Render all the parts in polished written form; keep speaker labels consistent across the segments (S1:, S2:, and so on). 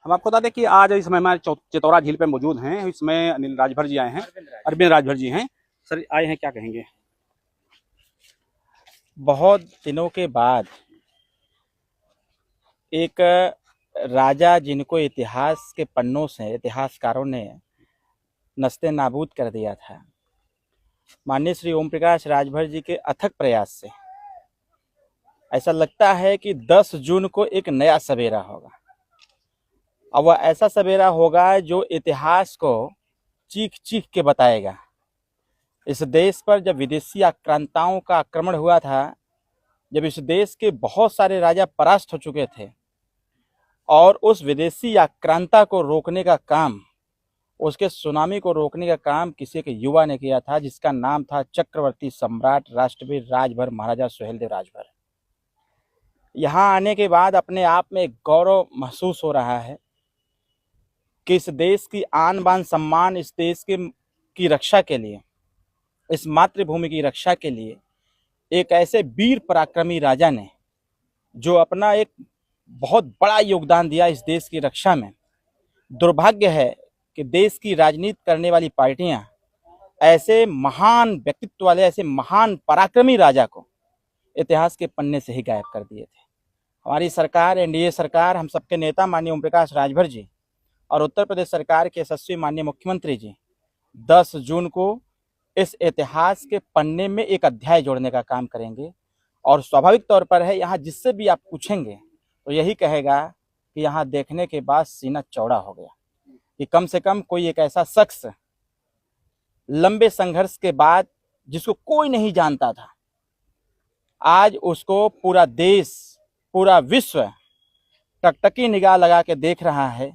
S1: हम आपको बता दें कि आज इस समय हमारे चितौरा झील पे मौजूद हैं। इसमें अनिल राजभर जी आए हैं, अरविंद राजभर जी हैं। सर आए हैं, क्या कहेंगे?
S2: बहुत दिनों के बाद एक राजा जिनको इतिहास के पन्नों से इतिहासकारों ने नस्ते नाबूद कर दिया था, माननीय श्री ओम प्रकाश राजभर जी के अथक प्रयास से ऐसा लगता है कि 10 जून को एक नया सवेरा होगा। और वह ऐसा सवेरा होगा जो इतिहास को चीख चीख के बताएगा। इस देश पर जब विदेशी आक्रांताओं का आक्रमण हुआ था, जब इस देश के बहुत सारे राजा परास्त हो चुके थे और उस विदेशी आक्रांता को रोकने का काम, उसके सुनामी को रोकने का काम किसी एक युवा ने किया था, जिसका नाम था चक्रवर्ती सम्राट राष्ट्रवीर राजभर महाराजा सुहेलदेव राजभर। यहाँ आने के बाद अपने आप में एक गौरव महसूस हो रहा है कि इस देश की आन बान सम्मान, इस देश की रक्षा के लिए, इस मातृभूमि की रक्षा के लिए एक ऐसे वीर पराक्रमी राजा ने जो अपना एक बहुत बड़ा योगदान दिया इस देश की रक्षा में। दुर्भाग्य है कि देश की राजनीति करने वाली पार्टियां ऐसे महान व्यक्तित्व वाले, ऐसे महान पराक्रमी राजा को इतिहास के पन्ने से ही गायब कर दिए थे। हमारी सरकार, एनडीए सरकार, हम सबके नेता माननीय ओम प्रकाश राजभर जी और उत्तर प्रदेश सरकार के यशस्वी माननीय मुख्यमंत्री जी 10 जून को इस इतिहास के पन्ने में एक अध्याय जोड़ने का काम करेंगे। और स्वाभाविक तौर पर है, यहाँ जिससे भी आप पूछेंगे तो यही कहेगा कि यहाँ देखने के बाद सीना चौड़ा हो गया कि कम से कम कोई एक ऐसा शख्स लंबे संघर्ष के बाद, जिसको कोई नहीं जानता था, आज उसको पूरा देश, पूरा विश्व टकटकी निगाह लगा के देख रहा है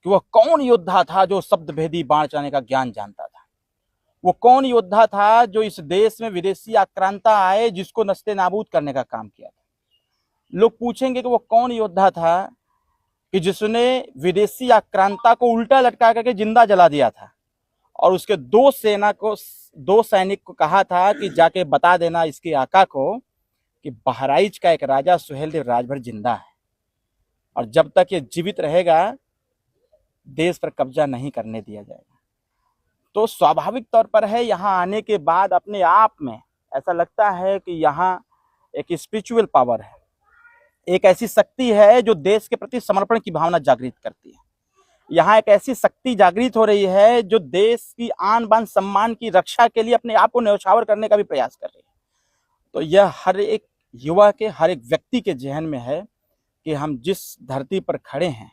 S2: कि वह कौन योद्धा था जो शब्द भेदी बाण चलाने का ज्ञान जानता था। वो कौन योद्धा था जो इस देश में विदेशी आक्रांता आए जिसको नस्ते नाबूद करने का काम किया था। लोग पूछेंगे कि वो कौन योद्धा था कि जिसने विदेशी आक्रांता को उल्टा लटका करके जिंदा जला दिया था और उसके दो सैनिक को कहा था कि जाके बता देना इसके आका को कि बहराइच का एक राजा सुहेलदेव राजभर जिंदा है और जब तक ये जीवित रहेगा देश पर कब्जा नहीं करने दिया जाएगा। तो स्वाभाविक तौर पर है, यहाँ आने के बाद अपने आप में ऐसा लगता है कि यहाँ एक स्पिरिचुअल पावर है, एक ऐसी शक्ति है जो देश के प्रति समर्पण की भावना जागृत करती है। यहाँ एक ऐसी शक्ति जागृत हो रही है जो देश की आन बान सम्मान की रक्षा के लिए अपने आप को न्यौछावर करने का भी प्रयास कर रही है। तो यह हर एक युवा के, हर एक व्यक्ति के जहन में है कि हम जिस धरती पर खड़े हैं